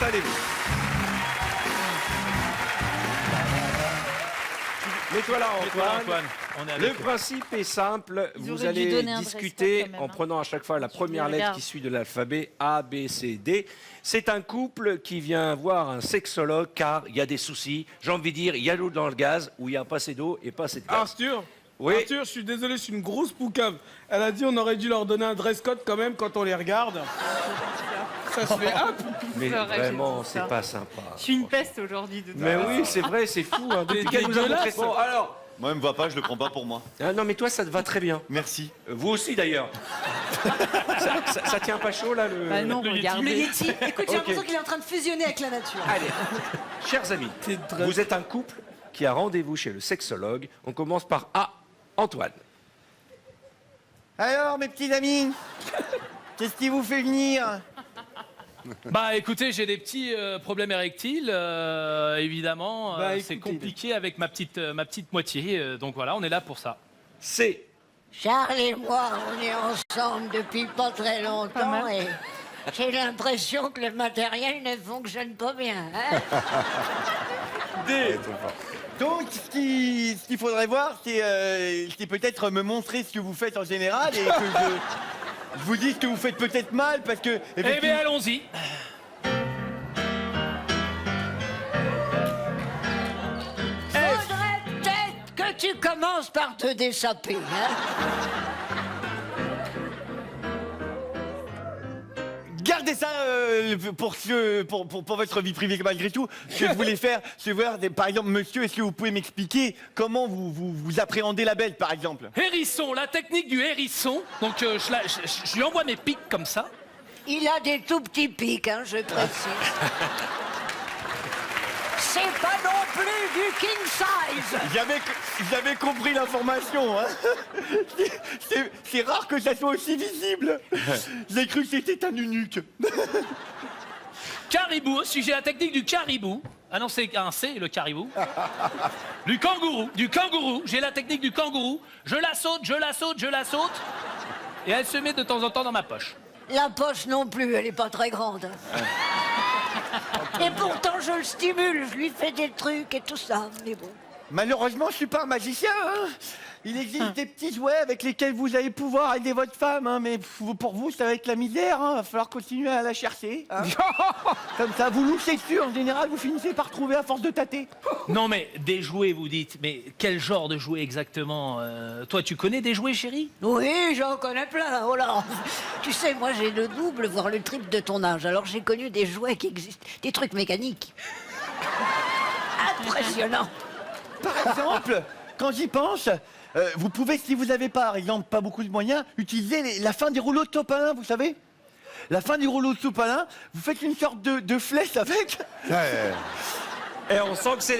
Allez-vous. Mets-toi là, Antoine. On est avec Le eux. principe est simple. Ils Vous auraient dû allez donner un discuter dress code quand même, en hein. prenant à chaque fois la première les lettre regarde. qui suit de l'alphabet A, B, C, D. C'est un couple qui vient voir un sexologue car il y a des soucis. J'ai envie de dire, il y a l'eau dans le gaz ou il y a pas assez d'eau et pas assez de gaz. Arthur, Oui. Arthur, je suis désolé, je suis une grosse poucave. Elle a dit on aurait dû leur donner un dress code quand même quand on les regarde. Ça se fait hop. Mais C'est vrai, vraiment, j'ai dit c'est ça. pas sympa. Je suis une peste aujourd'hui de Mais oui, c'est vrai, c'est fou. Hein. Depuis T'es qu'elle nous a montré dégueulasse. ça. Bon, alors. Moi, elle me voit pas, je le prends pas pour moi. Ah non, mais toi, ça te va très bien. Merci. Vous aussi, d'ailleurs. ça tient pas chaud, là, le... Bah non, Le Yeti. regardez. Le Yeti. Écoute, j'ai Ok. l'impression qu'il est en train de fusionner avec la nature. Allez, chers amis, vous êtes un couple qui a rendez-vous chez le sexologue. On commence par A, Antoine. Alors, mes petits amis, qu'est-ce qui vous fait venir? Bah écoutez, j'ai des petits problèmes érectiles, évidemment. Bah, c'est écoutez. compliqué avec ma petite moitié. Donc voilà, on est là pour ça. C, Charles et moi, on est ensemble depuis pas très longtemps et j'ai l'impression que le matériel ne fonctionne pas bien. Hein? D. Donc, ce qu'il faudrait voir, c'est peut-être me montrer ce que vous faites en général et que je vous dise que vous faites peut-être mal parce que... Eh bien, allons-y. Faudrait peut-être que tu commences par te dessaper. Hein? Gardez ça pour votre vie privée malgré tout. Ce que je voulais faire, c'est voir, par exemple, monsieur, est-ce que vous pouvez m'expliquer comment vous appréhendez la bête, par exemple? Hérisson, la technique du hérisson. Donc je lui envoie mes pics comme ça. Il a des tout petits pics, hein, je précise. C'est pas non plus du king size. J'avais compris l'information, hein. C'est rare que ça soit aussi visible. J'ai cru que c'était un eunuque. Caribou aussi, j'ai la technique du caribou. Ah non, c'est un C, le caribou. Du kangourou, j'ai la technique du kangourou. Je la saute. Et elle se met de temps en temps dans ma poche. La poche non plus, elle est pas très grande. Et pourtant, je le stimule, je lui fais des trucs et tout ça, mais bon. Malheureusement, je suis pas un magicien, hein. Il existe des petits jouets avec lesquels vous allez pouvoir aider votre femme, hein, mais pour vous, ça va être la misère, hein. Va falloir continuer à la chercher, hein. Comme ça, vous louchez dessus, en général, vous finissez par trouver à force de tâter. Non mais des jouets, vous dites. Mais quel genre de jouets exactement Toi, tu connais des jouets, chérie? Oui, j'en connais plein, oh là. Tu sais, moi, j'ai le double, voire le triple de ton âge, alors j'ai connu des jouets qui existent, des trucs mécaniques. Impressionnant. Par exemple, quand j'y pense, vous pouvez, si vous n'avez par exemple pas beaucoup de moyens, utiliser la fin des rouleaux de sopalin, vous savez? La fin du rouleau de sopalin, vous faites une sorte de flèche avec. Et on sent que c'est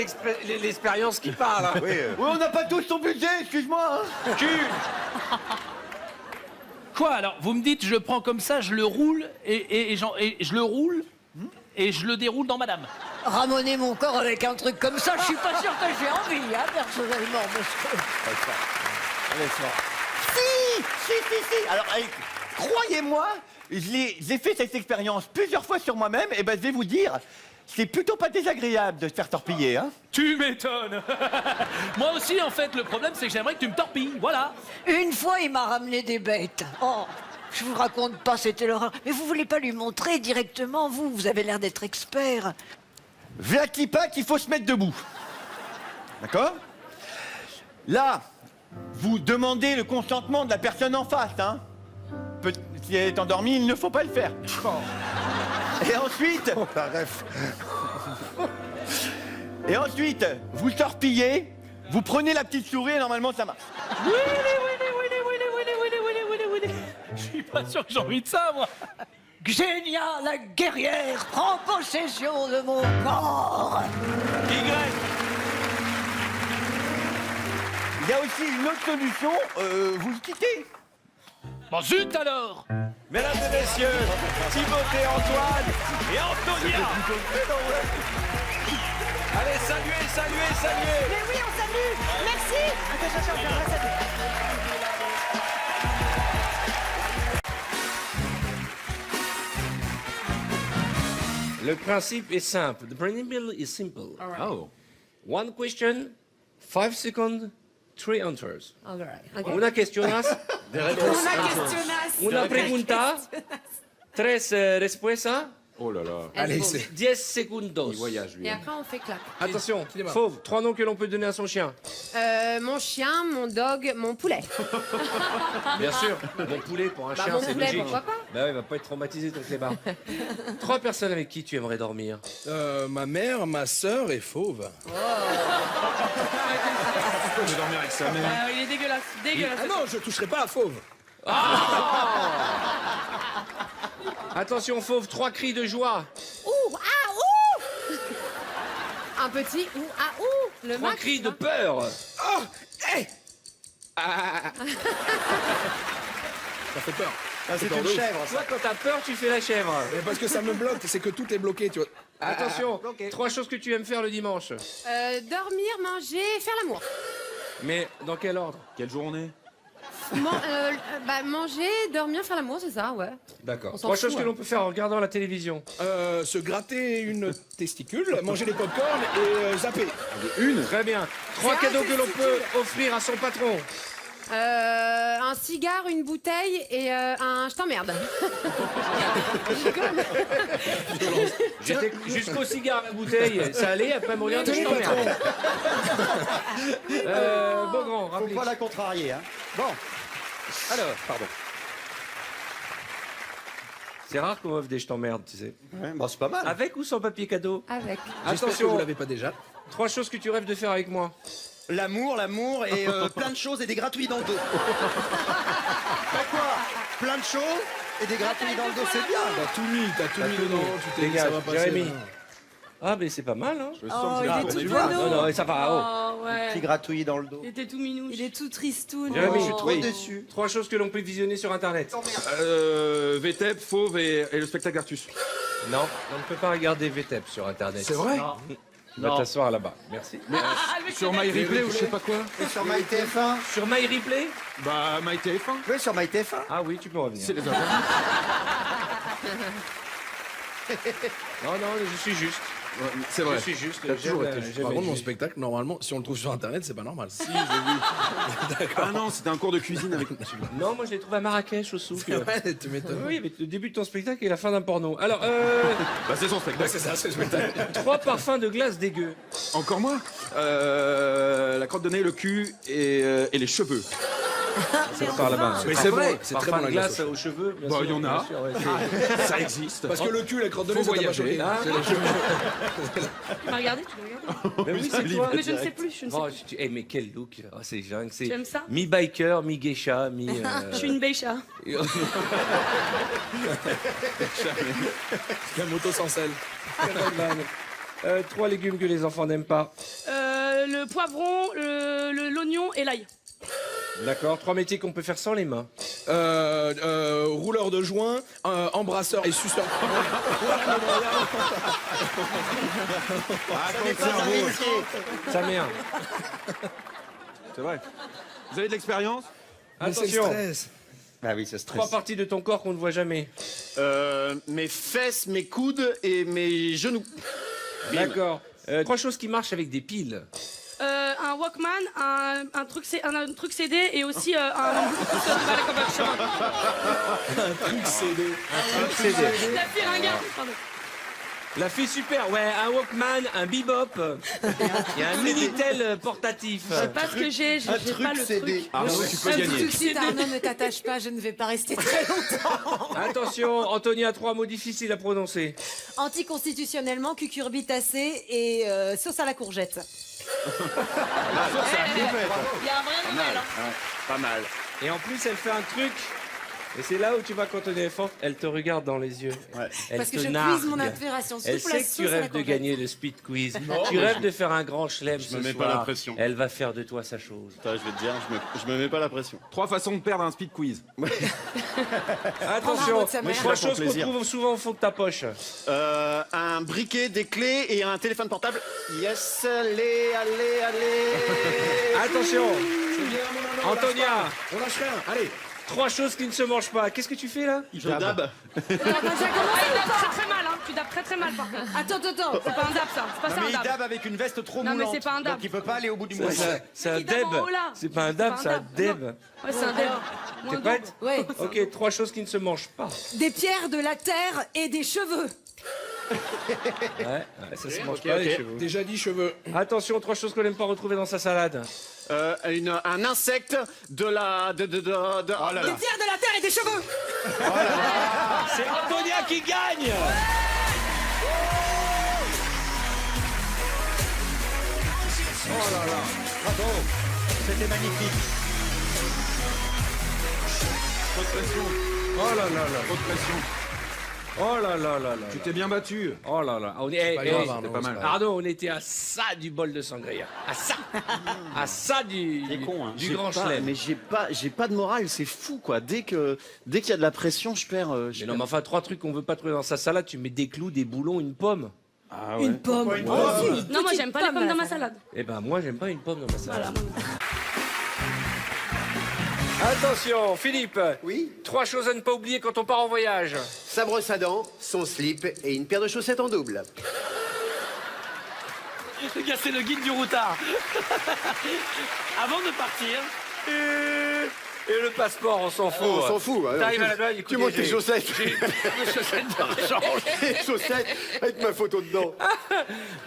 l'expérience qui parle. Hein. Oui, on n'a pas tous son budget, excuse-moi. Hein. Quoi alors? Vous me dites, je prends comme ça, je le roule et je le roule et je le déroule dans madame. Ramoner mon corps avec un truc comme ça, je suis pas sûr que j'ai envie, hein, personnellement, monsieur. Si. Alors, allez, croyez-moi, j'ai fait cette expérience plusieurs fois sur moi-même, et ben je vais vous dire, c'est plutôt pas désagréable de se faire torpiller, hein. Tu m'étonnes. Moi aussi, en fait, le problème, c'est que j'aimerais que tu me torpilles, voilà. Une fois, il m'a ramené des bêtes. Oh, je vous raconte pas, c'était l'horreur. Mais vous voulez pas lui montrer directement, vous avez l'air d'être expert. V'là qui pas qu'il faut se mettre debout. D'accord? Là, vous demandez le consentement de la personne en face, hein. Si elle est endormie, il ne faut pas le faire. Et ensuite... Et ensuite, vous torpillez, vous prenez la petite souris et normalement ça marche. Je suis pas sûr que j'ai envie de ça, moi. Xenia, la guerrière, prend possession de mon corps. Il y a aussi une autre solution, vous le quittez. Bon, zut alors. Mesdames et messieurs, Timothée, Antoine et Antonia. Allez, saluez. Mais oui, on salue. Merci. Attends, je viendrai saluer. Le principe est simple. The principle is simple. Oh. One question, 5 seconds, 3 answers. All right. Okay. Una questionas, una pregunta, 3 respuestas, Oh là là. Allez, c'est... 10 segundos. Il voyage, lui. Et après, on fait clap. Attention, Cinéma. Fauve, 3 noms que l'on peut donner à son chien. Mon chien, mon dog, mon poulet. Bien sûr, mon poulet pour un Bah, chien, mon c'est poulet, logique. pourquoi pas? Bah ouais, il va pas être traumatisé ton clébard. 3 personnes avec qui tu aimerais dormir. Ma mère, ma sœur et Fauve. Il veut dormir avec sa mère. Il est dégueulasse. Dégueulasse. Ah non, je toucherai pas à Fauve. Attention Fauve, 3 cris de joie. Ouh, ah, ouh. Un petit ouh, ah, ouh. Le 3 max. cris de peur. Oh, hey. Ça fait peur. Ah, c'est peur une de ouf. chèvre, ça. Toi, quand t'as peur, tu fais la chèvre. Mais parce que ça me bloque, c'est que tout est bloqué, tu vois. Attention, bloqué. 3 choses que tu aimes faire le dimanche. Dormir, manger, faire l'amour. Mais dans quel ordre? Quelle journée? Manger, dormir, faire l'amour, c'est ça, ouais. D'accord. On s'en 3 fout, choses que hein. l'on peut faire en regardant la télévision. Se gratter une testicule, manger des pop-corn et zapper. Très bien. 3 cadeaux que l'on peut offrir à son patron. Un cigare, une bouteille et un je t'emmerde. J'étais jusqu'au cigare, la bouteille, ça allait, après mon lien, je t'emmerde. Beaugrand, Faut rappelez. pas la contrarier, hein. Bon, Alors, pardon. C'est rare qu'on offre des je t'emmerde, tu sais. ouais, bon, c'est pas mal. Avec ou sans papier cadeau? Avec. J'espère que Attention, vous l'avez pas déjà. 3 choses que tu rêves de faire avec moi. L'amour et plein de choses et des gratouilles dans le dos. T'as quoi? Plein de choses et des gratouilles dans le dos, c'est bien. T'as tout mis dedans, tu t'es dit Dégage, ça va passer. Jérémy. Ah, mais c'est pas mal, hein. Je sens que c'est la tournée du Non, non, ça va. Oh. Oh, ouais. Petit gratouille dans le dos. Il était tout minouche. Il est tout tristoun. Jérémy, Je suis trop oui. déçu. 3 choses que l'on peut visionner sur Internet. VTEP, Fauve et le spectacle Artus. Non, on ne peut pas regarder VTEP sur Internet. C'est vrai? Va t'asseoir là-bas, merci. Sur MyReplay ou je sais pas quoi. Et sur MyTF1? Sur MyReplay? Bah, MyTF1. Oui, sur MyTF1. Ah oui, tu peux revenir. C'est les enfants. Non, non, je suis juste. Ouais, c'est vrai. Je suis juste. T'as toujours j'aime, été juste. j'aime Par contre, être mon juste. spectacle, normalement, si on le trouve sur Internet, c'est pas normal. Si, j'ai vu. Ah non, c'était un cours de cuisine avec monsieur. Non, moi je l'ai trouvé à Marrakech au souk. Ouais, tu m'étonnes. Oui, avec le début de ton spectacle et la fin d'un porno. Alors, Bah, c'est son spectacle. C'est ça, c'est le spectacle. 3 parfums de glace dégueu. Encore moi la crotte de nez, le cul et les cheveux. C'est par là-bas. Mais c'est vrai, c'est très Parfum bon de la glace glace. aux cheveux. bien Bah, sûr, il y en a. bien sûr, ouais, Ça existe. Parce que le cul, la crotte de Faut nez, ça t'a pas voyager. choqué. Ah. C'est les cheveux. Tu m'as regardé, tu l'as regardé. Mais oui, c'est toi. Mais je ne sais plus, je ne sais Oh, plus. mais quel look. Oh, c'est dingue. C'est J'aime ça. mi-biker, mi-geisha, mi... Je suis une becha. La moto sans selle. 3 légumes que les enfants n'aiment pas. Le poivron, l'oignon et l'ail. D'accord. 3 métiers qu'on peut faire sans les mains. Rouleur de joint, embrasseur et suceur. Sa mère. C'est vrai. Vous avez de l'expérience? Mais c'est le Attention. stress. Ah oui, ça 3 stresse. parties de ton corps qu'on ne voit jamais. Mes fesses, mes coudes et mes genoux. D'accord. 3 choses qui marchent avec des piles. Un Walkman, un truc CD et aussi un Truc CD. CD. La fille ringarde. Pardon. La fille super, ouais, un Walkman, un Bebop, il y a un Minitel portatif. Je sais pas ce que j'ai, j'ai pas le CD. truc. Ah non, tu peux Tout gagner. de suite, Arnaud, ne t'attache pas, je ne vais pas rester très longtemps. Attention, Anthony a 3 mots difficiles à prononcer. Anticonstitutionnellement, cucurbitacée et sauce à la courgette. Il y a un vrai Noël. Hein. Pas mal. Et en plus, elle fait un truc, et c'est là où tu vois quand on est forte, elle te regarde dans les yeux. Ouais. Elle Parce que te je nargue. cuise mon aspiration. Elle Souffle la sait que tu sauce à la rêves de courgette. gagner le speed quiz. Tu rêves de faire un grand chelem ce me mets soir. pas la pression. Elle va faire de toi sa chose. Attends, je vais te dire, je me mets pas la pression. 3 façons de perdre un speed quiz. Attention, mot de sa mère. 3 je suis là choses pour qu'on plaisir. trouve souvent au fond de ta poche. Un briquet, des clés et un téléphone portable. Yes, allez, allez, allez. Attention, Antonia, On lâche rien. Allez. 3 choses qui ne se mangent pas. Qu'est-ce que tu fais là? Je dab. Ah, il a très très mal. Hein. Tu dabs très très mal par contre. Attends. C'est pas un dab ça, c'est pas Non, ça mais un il dab. dab avec une veste trop Non, mais moulante. c'est pas un dab. Donc il peut pas aller au bout du Ça, moule. c'est un Il dab deb. en haut, là. C'est pas un dab, c'est un deb. Ouais, c'est un dab. T'es prête? Ouais. Ok, 3 choses qui ne se mangent pas. Des pierres, de la terre et des cheveux. Ouais, ça se mange pas les chevaux. Déjà dit cheveux. Attention, 3 choses qu'on n'aime pas retrouver dans sa salade. Un insecte de la... Des pierres, de la terre et des cheveux. C'est Antonia qui gagne. Bravo. C'était magnifique. Trop de pression. Oh là là là. Trop de pression. Oh là là là là. Tu t'es bien battu. Oh là là. On est, pas grave, Arnaud, pas mal. Arnaud, on était à ça du bol de sangria. À ça. À ça du J'ai grand pas- chelem. Mais j'ai pas de morale, c'est fou quoi. Dès qu'il y a de la pression, je perds. Mais non, mais enfin, 3 trucs qu'on veut pas trouver dans sa salade, tu mets des clous, des boulons, une pomme. Une pomme. une Oh, pomme si, une Non, moi petite j'aime pas les pommes à dans la ma salade. Eh ben, moi, j'aime pas une pomme dans ma salade. Voilà. Attention, Philippe. Oui. 3 choses à ne pas oublier quand on part en voyage. Sa brosse à dents, son slip et une paire de chaussettes en double. Le gars, c'est le guide du routard. Avant de partir, Et le passeport, on s'en fout. On s'en fout. hein. T'arrives à la douane, écoutez, Tu montes tes j'ai- chaussettes. Des chaussettes de rechange. Les chaussettes avec ma photo dedans.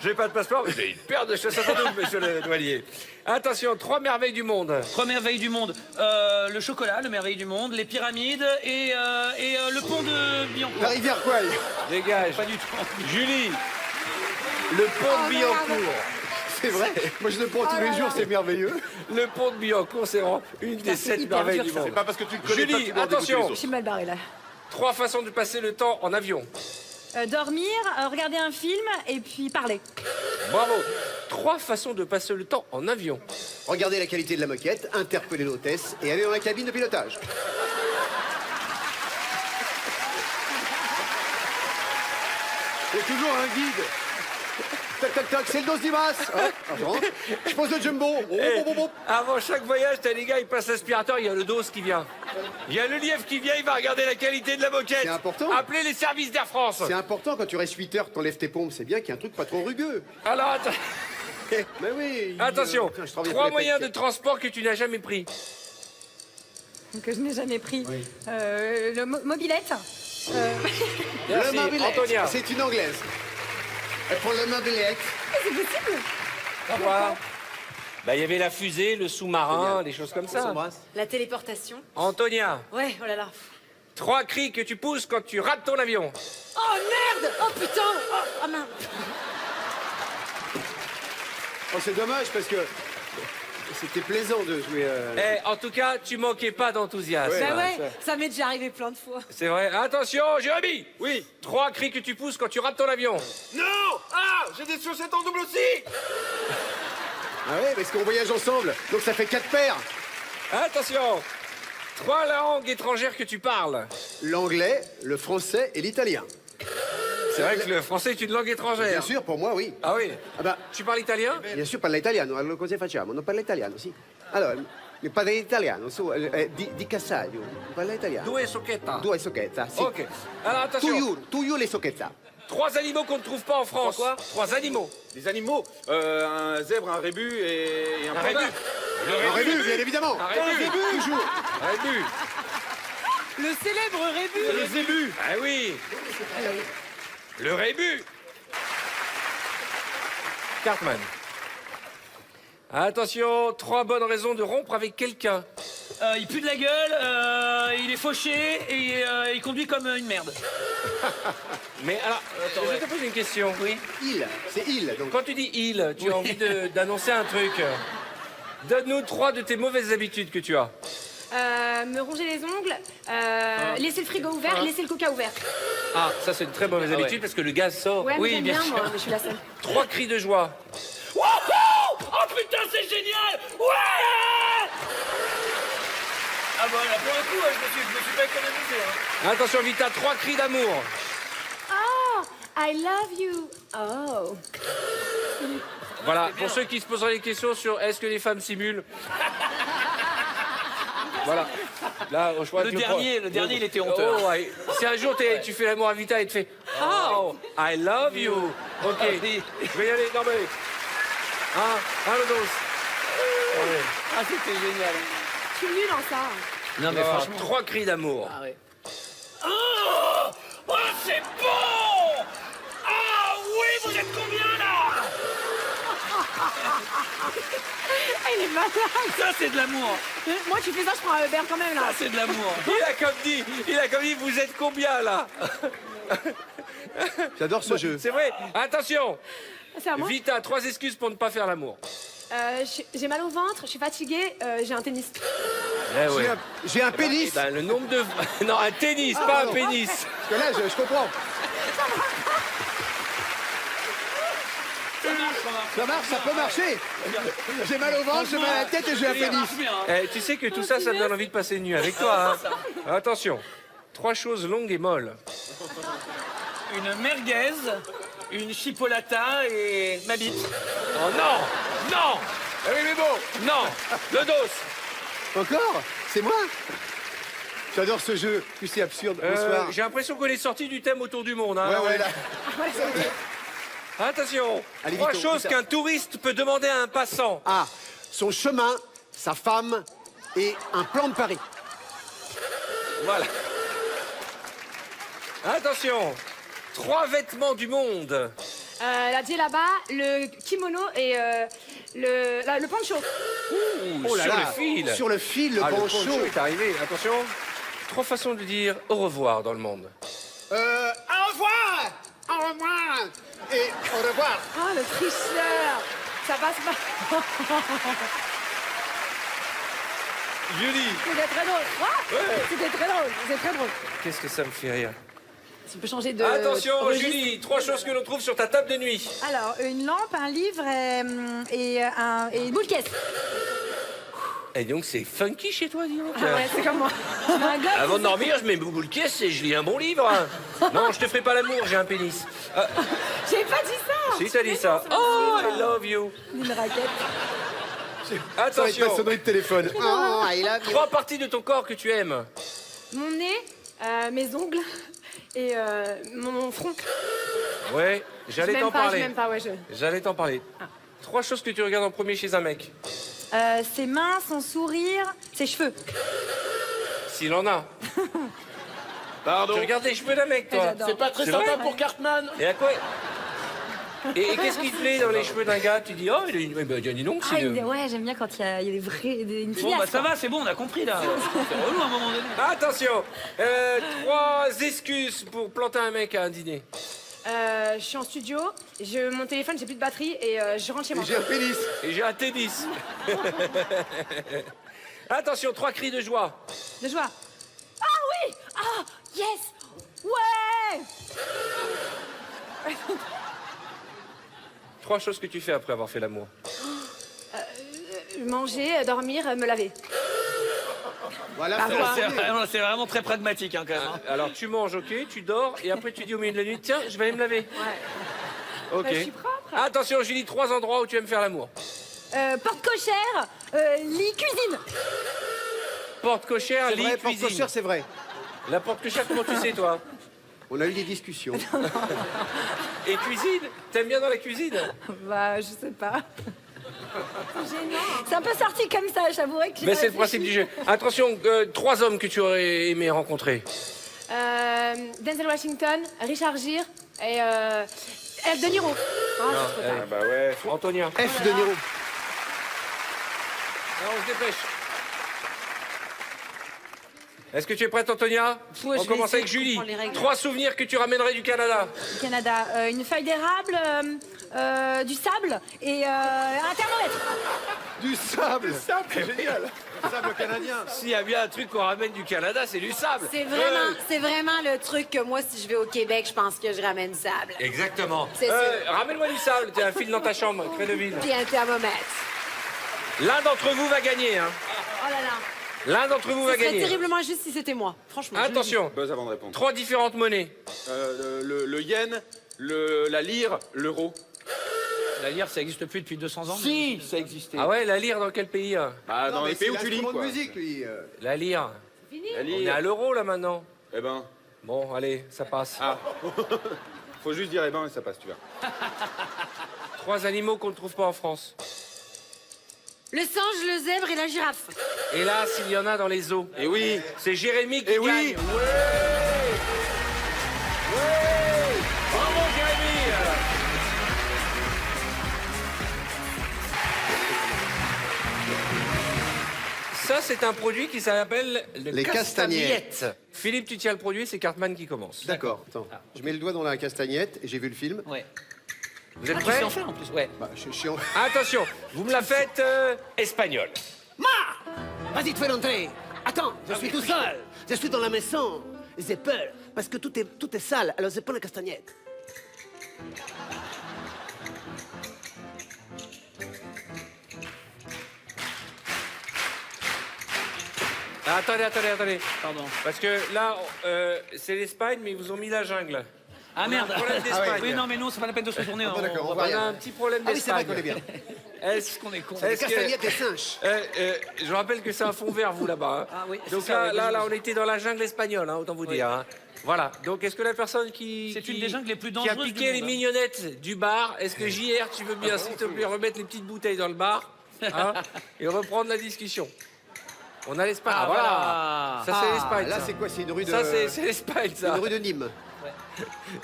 J'ai pas de passeport, mais j'ai une paire de chaussettes en double, monsieur le douanier. Attention, 3 merveilles du monde. 3 merveilles du monde. Le chocolat, le merveille du monde, les pyramides et le pont de Billancourt. La rivière Kouai. Dégage. Pas du tout. Julie, le pont de Billancourt. C'est vrai. Moi je le prends tous les jours, c'est merveilleux. Le pont de Billancourt, c'est vraiment une des 7 merveilles du monde. Pas parce que tu le connais pas que Julie, tu dois en dégoûter les attention, autres. Je suis mal barrée là. 3 façons de passer le temps en avion. Dormir, regarder un film et puis parler. Bravo. 3 façons de passer le temps en avion. Regardez la qualité de la moquette, interpeller l'hôtesse et aller dans la cabine de pilotage. Il y a toujours un guide. Tac, tac, tac, c'est le dos d'Imas. Je pose le jumbo. Oh, Eh, oh, oh, oh. avant chaque voyage, t'as les gars, ils passent l'aspirateur, il y a le dos qui vient. Il y a le lièvre qui vient, il va regarder la qualité de la moquette. C'est important. Appelez les services d'Air France. C'est important quand tu restes 8 heures, que t'enlèves tes pompes. C'est bien qu'il y ait un truc pas trop rugueux. Alors, Mais oui. attention, Putain, je travaille 3 pour les moyens de pêches. transport que tu n'as jamais pris. Que je n'ai jamais pris. Le mobilette. Merci, Le mobilette. Antonia. C'est une anglaise. Elle prend le mobilette. Au revoir. Bah, il y avait la fusée, le sous-marin, des choses comme On ça. s'embrasse. La téléportation. Antonia, Ouais, oh là là. 3 cris que tu pousses quand tu rates ton avion. Oh merde. Oh putain. Oh mince. Oh, c'est dommage parce que c'était plaisant de jouer. Eh, en tout cas, tu manquais pas d'enthousiasme. Ouais. Bah ouais, ça m'est déjà arrivé plein de fois. C'est vrai. Attention, Jérémy. Oui. 3 cris que tu pousses quand tu rates ton avion. Non. Ah, j'ai des chaussettes en double aussi. Ah ouais, parce qu'on voyage ensemble, donc ça fait 4 paires. Attention. 3 langues étrangères que tu parles. L'anglais, le français et l'italien. C'est vrai que le français est une langue étrangère. Bien sûr, pour moi, oui. Ah oui. Ah bah, Tu parles italien? bien sûr, parla italiano. Allora, cosa facciamo? Non parla italiano, sì. Allora, parla italiano, su, di Cassaglio. Parla italiano. Due socchetta. Due socchetta, sì. Ok. Alors attention. Tu you le socchetta. 3 animaux qu'on ne trouve pas en France. Quoi 3 animaux. Des animaux. Un zèbre, un rébus et un Un panda. rébus. Un rébus, bien évidemment. Un rébus. Toujours. Un rébus. Le célèbre rébus. Le zébu. Ah oui. Le rébus. Cartman. Attention, 3 bonnes raisons de rompre avec quelqu'un. Il pue de la gueule, il est fauché et il conduit comme une merde. Mais alors, je vais te poser une question. Oui. C'est il, donc. Quand tu dis il, tu as envie d'annoncer un truc. Donne-nous 3 de tes mauvaises habitudes que tu as. Me ronger les ongles, laisser le frigo ouvert, laisser le coca ouvert. Ah, ça c'est une très mauvaise habitude parce que le gaz sort. Ouais, mais oui, j'aime bien bien, sûr. moi, mais je suis la seule. 3 cris de joie. Wouhou! Oh putain, c'est génial! Ouais! Ah bah là, pour le coup, je me suis pas économisé. Hein. Attention, Vita, 3 cris d'amour. Oh, I love you. Oh. Voilà, pour ceux qui se poseraient des questions sur est-ce que les femmes simulent. Voilà. Là, je crois Le que dernier, il était honteux. Oh, ouais. Si un jour tu fais l'amour à Vita et te fait Oh, I love you. Ok, je vais y aller. Non mais... Un le dos. Ouais. Ah, c'était génial. Je suis nulle en ça. Non, mais franchement. 3 cris d'amour. Ah ouais. Oh, oh c'est bon. Ah oui, vous êtes combien là? Il est malade. Ça, c'est de l'amour. Moi, tu fais ça, je prends un Uber quand même là. Ça, c'est de l'amour. Il a comme dit, vous êtes combien là? J'adore ce jeu. C'est vrai. Attention. C'est à moi. Vita, 3 excuses pour ne pas faire l'amour. J'ai mal au ventre, je suis fatiguée, j'ai un tennis. Eh ouais. J'ai un pénis. Ben, le nombre de... Non, un tennis, pas un pénis. Parce que là, je comprends. Ça marche, ça peut marcher. J'ai mal au ventre, j'ai mal à la tête et j'ai un pénis. Tu sais que tout ça, ça me donne envie de passer une nuit avec toi. Hein. Attention. 3 choses longues et molles. Une merguez, une chipolata et ma bite. Oh non. Non. Ah oui, mais bon. Non. Le dos. Encore? C'est moi? J'adore ce jeu. Plus c'est absurde. Bonsoir. J'ai l'impression qu'on est sorti du thème autour du monde. Hein. Ouais, là. Attention. Allez, 3 Vito, choses vite. qu'un touriste peut demander à un passant. Ah, son chemin, sa femme et un plan de Paris. Voilà. Attention. 3 vêtements du monde. La djellaba, le kimono et le poncho. Ouh, sur le fil. Sur le fil, le Ah, le poncho. poncho est arrivé. Attention. 3 façons de dire au revoir dans le monde. Au revoir. Au revoir. Et au revoir. Oh, le tricheur. Ça passe pas. Julie. C'était très drôle. Ah, c'était très drôle. C'est très drôle. Qu'est-ce que ça me fait rire. Tu peux changer de. Attention, registre. Julie. 3 choses que l'on trouve sur ta table de nuit. Alors, une lampe, un livre et une boule de caisse. Et donc, c'est funky chez toi, dis donc. Ah ouais, c'est comme moi. Je mets un gosse. Avant de dormir, je mets beaucoup le caisse et je lis un bon livre. Non, je te ferai pas l'amour, j'ai un pénis. J'ai pas dit ça. Si, t'as dit ça. Oh, I love you. Une raquette. Ça va être ma Attention. sonnerie de téléphone. Oh, I love you. 3 parties de ton corps que tu aimes. Mon nez, mes ongles et mon front. Ouais, j'allais t'en Je parler. m'aime pas, ouais, J'allais t'en parler. 3 choses que tu regardes en premier chez un mec. Ses mains, son sourire, ses cheveux. S'il en a. Pardon. Tu regardes les cheveux d'un mec, toi. J'adore. C'est pas très C'est sympa vrai pour Cartman. Et à quoi Et qu'est-ce qui te plaît dans les cheveux d'un gars? Tu dis, oh, il a une... bah, dis donc, Ah, c'est... ouais, j'aime bien quand il y a des vrais, une Bon, filiasse, bah ça quoi. va, c'est bon, on a compris là. C'est relou à un moment donné. Attention. 3 excuses pour planter un mec à un dîner. Je suis en studio, mon téléphone, j'ai plus de batterie et je rentre chez moi. J'ai un pénis. Et j'ai un tennis. Attention, 3 cris de joie. De joie. Ah oui! Ah, yes! Ouais! 3 choses que tu fais après avoir fait l'amour. Manger, dormir, me laver. Voilà, C'est vraiment très pragmatique hein, quand même. hein. Alors tu manges, ok, tu dors, et après tu dis au milieu de la nuit, tiens, je vais aller me laver. Ouais. Ok. Bah, je suis propre. Attention, Julie, 3 endroits où tu aimes faire l'amour. Porte cochère, lit, cuisine. Porte cochère, c'est lit, vrai, porte cuisine. cochère, c'est vrai. La porte cochère, comment tu sais, toi? On a eu des discussions. Et cuisine? T'aimes bien dans la cuisine? Bah, je sais pas. C'est un peu sorti comme ça, j'avouerais que j'ai Mais pas c'est le principe du jeu. Attention, 3 hommes que tu aurais aimé rencontrer. Denzel Washington, Richard Gere et F. De Niro. Ah, c'est trop tard. Bah ouais, Antonia. F de Niro. Alors, on se dépêche. Est-ce que tu es prête, Antonia? Ouais, On je vais commence essayer avec de Julie. comprendre les règles. 3 souvenirs que tu ramènerais du Canada. Du Canada, une feuille d'érable, du sable et un thermomètre. Du sable. C'est génial. Sable canadien. S'il y a bien un truc qu'on ramène du Canada, c'est du sable. C'est vraiment le truc que moi, si je vais au Québec, je pense que je ramène sable. Exactement. C'est sûr. Ramène-moi du sable, t'as un fil dans ta chambre, Créneville. Puis un thermomètre. L'un d'entre vous va gagner, hein. Oh là là. L'un d'entre vous va Ce serait gagner. terriblement juste si c'était moi, franchement. Attention, Buzz avant de répondre. 3 différentes monnaies. Le yen, la lyre, l'euro. La lyre, ça existe plus depuis 200 ans. Si, ça existait. Ah ouais, la lyre dans quel pays? Bah, dans Non, les mais pays c'est où tu lis, l'instrument quoi. de musique, lui. La lyre. La On est lyre. à l'euro là maintenant. Eh ben, Bon, allez, ça passe. Ah. Faut juste dire eh ben et ça passe, tu vois. 3 animaux qu'on ne trouve pas en France. Le singe, le zèbre et la girafe. Hélas, il y en a dans les zoos. Et oui. C'est Jérémy qui Eh gagne. oui. Bravo, Jérémy. Ça, c'est un produit qui s'appelle le Les castagnettes. Philippe, tu tiens le produit, c'est Cartman qui commence. D'accord, attends. Je mets le doigt dans la castagnette et j'ai vu le film. Ouais. Vous êtes Ah, tu prêts sais en faire en plus, ouais. Bah, je suis en... Attention, vous me la faites espagnole. Vas-y, te fais l'entrée. Attends, je suis tout seul. Je suis dans la maison. J'ai peur parce que tout est sale. Alors je prends la castagnette. Ah, attendez. Pardon. Parce que là, c'est l'Espagne, mais ils vous ont mis la jungle. Ah merde. un problème d'Espagne. Oui, non, mais non, c'est pas la peine de se tourner. Ah, bon, d'accord, on On va a rien. un petit problème Ah oui, c'est vrai d'Espagne. qu'on est bien. Est-ce qu'on est con. Les est-ce que- castagnettes et singes. Je rappelle que c'est un fond vert, vous, là-bas. hein. Ah oui, c'est Donc ça, oui, là, oui. on était dans la jungle espagnole, hein, autant vous dire. hein. Voilà. Donc, est-ce que la personne qui... C'est qui- une des jungles les plus qui a dangereuses piqué du les monde, hein. mignonnettes du bar, est-ce que JR, tu veux bien, s'il te plaît, remettre les petites bouteilles dans le bar hein, et reprendre la discussion? On a l'Espagne. Ah, voilà. Ça, c'est l'Espagne. Là, ça. c'est quoi? C'est une rue de... Ça, c'est l'Espagne, c'est ça. une rue de Nîmes.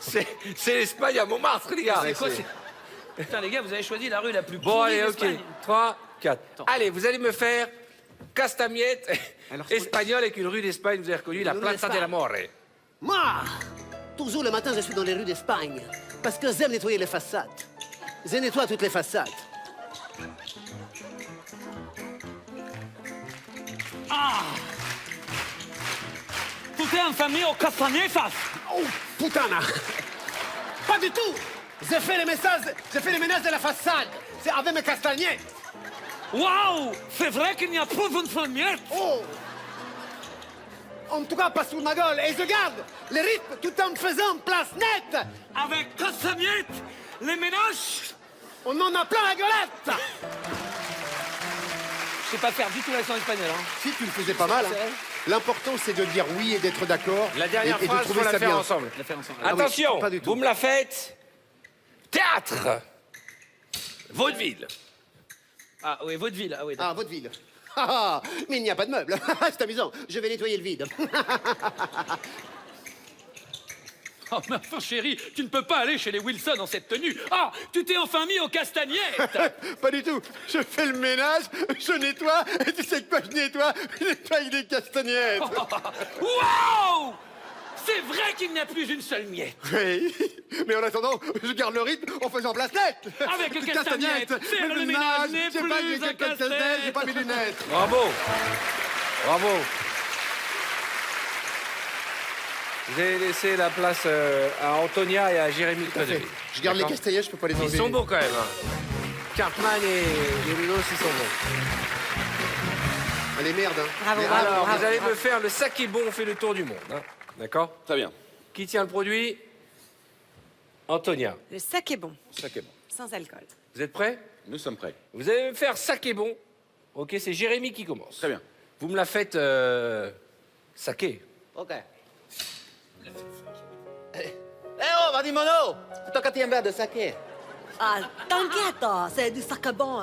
C'est l'Espagne à Montmartre, les gars. C'est quoi, c'est... Putain, les gars, vous avez choisi la rue la plus Bon, pourrie allez, ok. d'Espagne. 3, 4. Allez, vous allez me faire Castamiette espagnol avec une rue d'Espagne. Vous avez reconnu la Une rue Plaza de d'Espagne. la More. Moi, toujours le matin, je suis dans les rues d'Espagne parce que j'aime nettoyer les façades. Je nettoie toutes les façades. Tout est en famille au Castañetas. Oh, putana! Pas du tout! J'ai fait les ménages de la façade. C'est avec mes castagnettes. Waouh! C'est vrai qu'il n'y a pas une seule miette. Oh! En tout cas, pas sous ma gueule. Et je garde le rythme tout en faisant place nette. Avec Castañette, les ménages. On en a plein la gueulette. Je sais pas faire du tout l'accent espagnol. Hein. Si tu le faisais pas mal, hein. L'important, c'est de dire oui et d'être d'accord. La dernière et de phrase, trouver faut la ça faire bien. ensemble. La faire ensemble. Ah oui, Attention, pas du tout. vous me la faites. Théâtre. Vaudeville. Ah oui, vaudeville. Ah oui. Ah, votre ville. Ah, mais il n'y a pas de meubles. C'est amusant. Je vais nettoyer le vide. Oh, mais enfin, chérie, tu ne peux pas aller chez les Wilson en cette tenue. Ah, tu t'es enfin mis aux castagnettes. Pas du tout. Je fais le ménage, je nettoie, et tu sais quoi je nettoie? Je nettoie avec des castagnettes. Waouh! C'est vrai qu'il n'y a plus une seule miette. Oui, mais en attendant, je garde le rythme en faisant place nette. Avec le castagnette, faire le ménage n'est j'ai pas plus mis un casse-tête, casse-tête. j'ai pas mes lunettes. Bravo. Bravo. Vous avez laissé la place à Antonia et à Jérémy Credeville. Je garde les D'accord. castagnettes, je peux pas les enlever. Ils sont beaux quand même. hein. Cartman et Lulos, ils sont bons. Allez, merde. Hein. Bravo, Mais bravo, Alors, bravo. vous allez me faire le saké bon, on fait le tour du monde. hein. D'accord? Très bien. Qui tient le produit? Antonia. Le saké bon, Saké bon. sans alcool. Vous êtes prêts? Nous sommes prêts. Vous allez me faire saké bon. Ok, c'est Jérémy qui commence. Très bien. Vous me la faites saké. Ok. Eh oh, vas-y, mono! Ton quatrième verre de saké. Ah, t'inquiète, c'est du sarcabon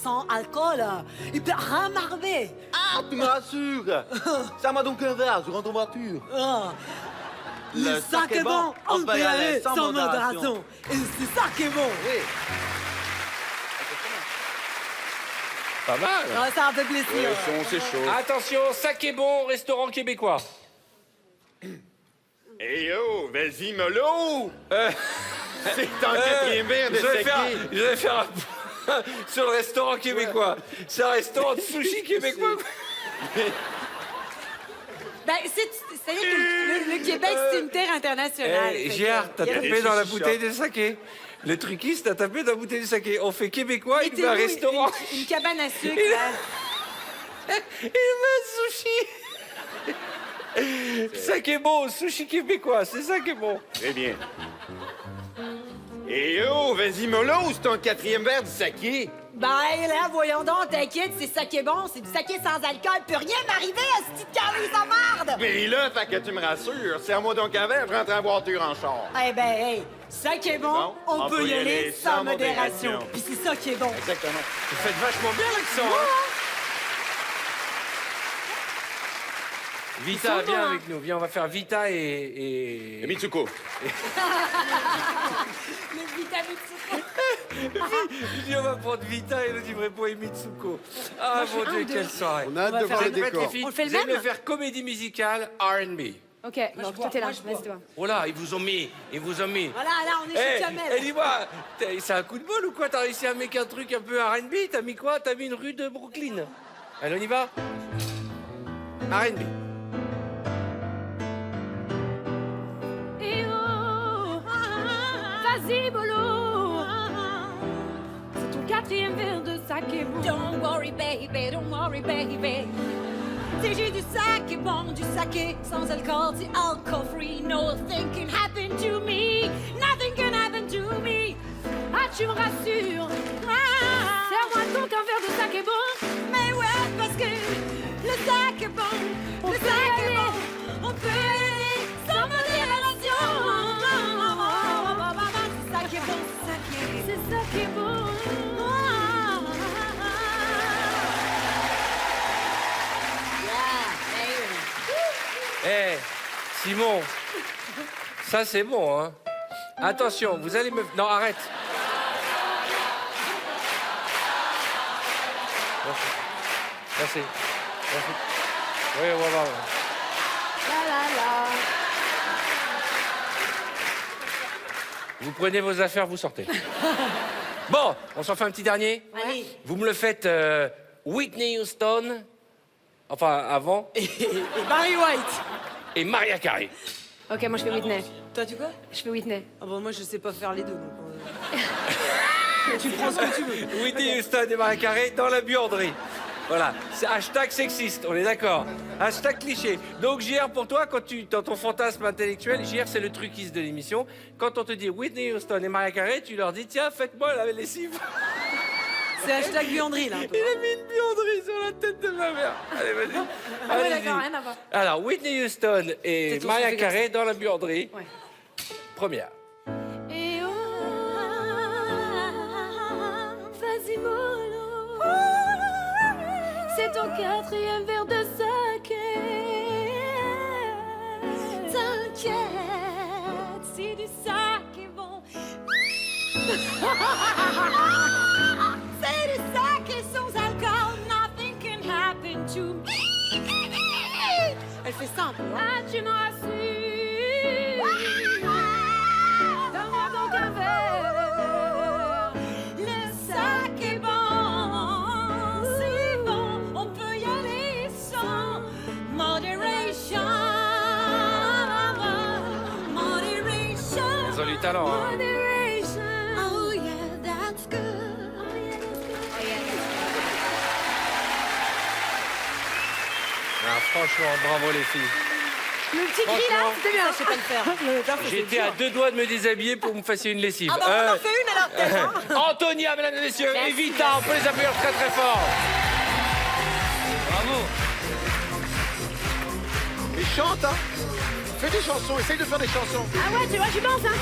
sans alcool. Il peut rien m'arriver. Ah, tu me rassures! Ça m'a donc un verre, je rentre en voiture. Ah, Le sarcabon, on peut y aller sans modération. Et c'est ça qui est bon. Oui. Pas mal. Ah, ça fait plaisir. C'est chaud. Attention, saké bon, restaurant québécois. Eh oh, vas-y, mollo! C'est un quatrième verre de Je vais saké. faire un point sur le restaurant québécois. C'est un restaurant de sushi québécois. Ben, c'est-à-dire que le Québec, c'est une terre internationale. Eh, Fait Gérard, que- t'as y a- tapé dans la bouteille de saké. Le truquiste a tapé dans la bouteille de saké. On fait québécois, il veut un Mettez-nous restaurant. une cabane à sucre. Il- là. Il veut un sushi. Saké bon, sushi québécois, c'est ça qui est bon. Très bien. Eh oh, vas-y, mollo, c'est un quatrième verre de saké. Ben là, voyons donc, t'inquiète, c'est ça qui est bon, c'est du saké sans alcool, peut rien m'arriver à ce petit Carlis en marde! Mais là, fait que tu me rassures. Serre-moi donc un verre, je rentre en voiture en char. Eh ben, hey, ça qui est bon, on peut y aller sans modération. Puis c'est ça qui est bon. Exactement. Vous faites vachement bien l'accent. Hein? Vita, viens avec nous. Viens, on va faire Vita et... Et Mitsuko. Les vitamines sucrées. Il dit on va prendre Vita et le dit répond et Mitsuko. Ah mon Dieu, quelle soirée. On a hâte de voir le décor. On le fait le Vous allez même me faire comédie musicale R&B. Ok, donc toi t'es là, vas-y toi. Oh là, ils vous ont mis. Voilà, là, on est chez Jamel. Eh, dis-moi, c'est un coup de bol ou quoi? T'as réussi à mettre un truc un peu R&B? T'as mis quoi? T'as mis une rue de Brooklyn. Allez, on y va? R&B. Eh oh, vas-y bolo. C'est ton quatrième verre de saké bon. Don't worry, baby, don't worry, baby. C'est juste du saké bon, du saké sans alcool, c'est alcool free. Nothing can happen to me, nothing can happen to me. Ah, tu me rassures. Serre-moi donc un verre de saké bon. Mais ouais, parce que le saké bon, le saké bon, on peut y aller sans modération. C'est ça qui est bon, C'est ça qui est bon. Eh, Simon, ça c'est bon, hein? Attention, vous allez me... Non, arrête. Merci. Merci. Oui, on va voir. La la la. Vous prenez vos affaires, vous sortez. Bon, on s'en fait un petit dernier? Allez. Vous me le faites Whitney Houston, enfin avant, Et Barry White. et Mariah Carey. Ok, moi je fais Whitney. Toi, tu quoi? Je fais Whitney. Ah bon, moi, je sais pas faire les deux, donc... Tu prends ce que tu veux. Whitney Houston et Mariah Carey dans la buanderie. Voilà, c'est hashtag sexiste, on est d'accord. Hashtag cliché. Donc JR, pour toi, quand tu dans ton fantasme intellectuel, JR c'est le truquiste de l'émission. Quand on te dit Whitney Houston et Mariah Carey, tu leur dis tiens, faites-moi la lessive. C'est hashtag buanderie, là. Il a mis une buanderie sur la tête de ma mère. Allez, vas-y. Ah ouais, Allez-y. d'accord, rien à voir. Alors, Whitney Houston et C'est ton Mariah sujet Carey dans la buanderie. Ouais. Première. Et oh, vas-y mollo. C'est ton quatrième verre de saké. T'inquiète, c'est du saké bon. C'est du saké sans alcool. Nothing can happen to me. Elle fait simple, hein? Ah, tu me rassures. Donne-moi donc un verre. Le saké bon, c'est bon. On peut y aller sans moderation. Moderation. Ils ont du talent, hein. Moderation. Oh yeah, that's good. Ah, franchement, bravo les filles. Le petit cri là, c'était bien. Je sais pas le faire. J'étais à 2 doigts de me déshabiller pour me faire une lessive. Ah bah on en fait une alors peut-être, hein. Antonia, mesdames et messieurs, et Vita, on peut les applaudir très très fort. Bravo. Et chante, hein. Fais des chansons, essaye de faire des chansons. Ah ouais, tu vois, j'y pense, hein.